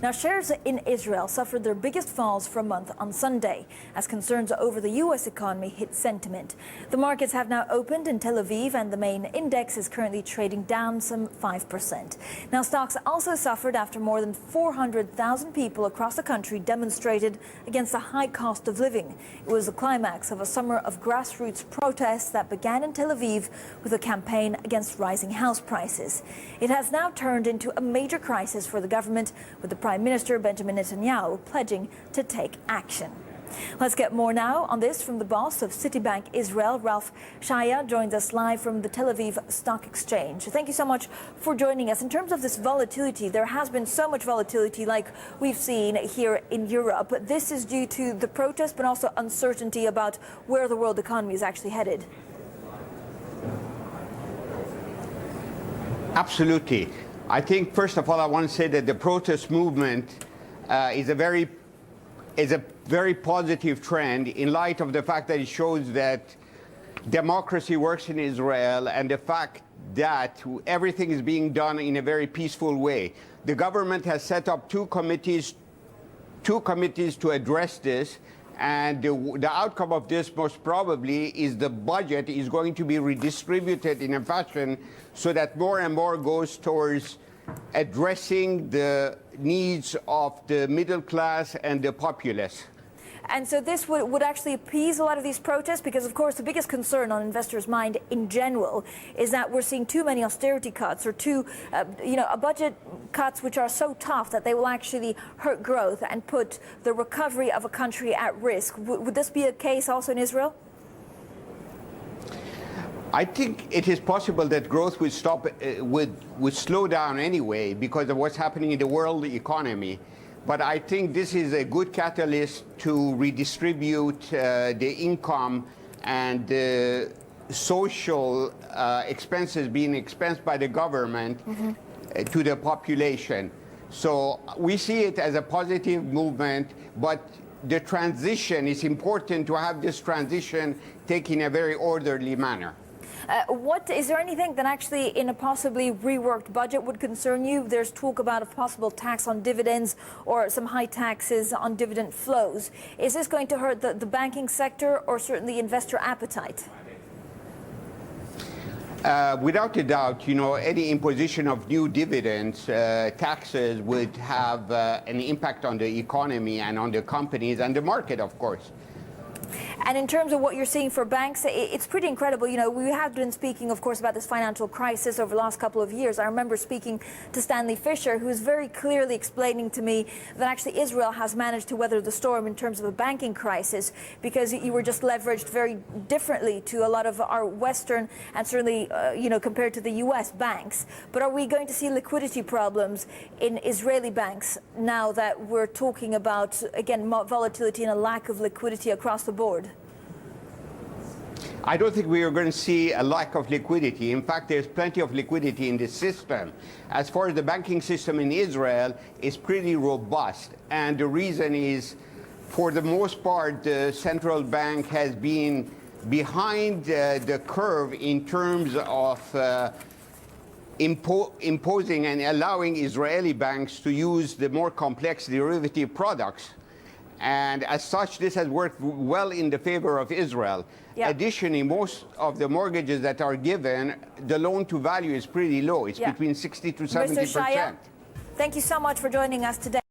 Now, shares in Israel suffered their biggest falls for a month on Sunday as concerns over the U.S. economy hit sentiment. The markets have now opened in Tel Aviv and the main index is currently trading down some 5%. Now, stocks also suffered after more than 400,000 people across the country demonstrated against the high cost of living. It was the climax of a summer of grassroots protests that began in Tel Aviv with a campaign against rising house prices. It has now turned into a major crisis for the government, with the Prime Minister Benjamin Netanyahu pledging to take action. Let's get more now on this from the boss of Citibank Israel, Shaaya, joins us live from the Tel Aviv Stock Exchange. Thank you so much for joining us. In terms of this volatility, there has been so much volatility like we've seen here in Europe. This is due to the protests, but also uncertainty about where the world economy is actually headed. Absolutely. I think, first of all, I want to say that the protest movement is a very positive trend in light of the fact that it shows that democracy works in Israel and the fact that everything is being done in a very peaceful way. The government has set up two committees to address this, and the outcome of this most probably is the budget is going to be redistributed in a fashion so that more and more goes towards addressing the needs of the middle class and the populace. And so this would actually appease a lot of these protests, because, of course, the biggest concern on investors' mind in general is that we're seeing too many austerity cuts or budget cuts which are so tough that they will actually hurt growth and put the recovery of a country at risk. Would this be a case also in Israel? I think it is possible that growth would slow down anyway because of what's happening in the world economy. But I think this is a good catalyst to redistribute the income and the social expenses being expensed by the government to the population. So we see it as a positive movement, but the transition is important to have this transition taken in a very orderly manner. Is there anything that actually in a possibly reworked budget would concern you? There's talk about a possible tax on dividends or some high taxes on dividend flows. Is this going to hurt the banking sector or certainly investor appetite? Without a doubt, any imposition of new dividends, taxes would have an impact on the economy and on the companies and the market, of course. And in terms of what you're seeing for banks, it's pretty incredible. We have been speaking, of course, about this financial crisis over the last couple of years. I remember speaking to Stanley Fischer, who was very clearly explaining to me that actually Israel has managed to weather the storm in terms of a banking crisis because you were just leveraged very differently to a lot of our Western and certainly, compared to the U.S. banks. But are we going to see liquidity problems in Israeli banks now that we're talking about, again, volatility and a lack of liquidity across the board? I don't think we are going to see a lack of liquidity. In fact, there's plenty of liquidity in the system. As far as the banking system in Israel is pretty robust. And the reason is, for the most part, the central bank has been behind the curve in terms of imposing and allowing Israeli banks to use the more complex derivative products. And as such, this has worked well in the favor of Israel. Yeah. Additionally, most of the mortgages that are given, the loan to value is pretty low. It's between 60 to 70%. Mr. Shaaya, thank you so much for joining us today.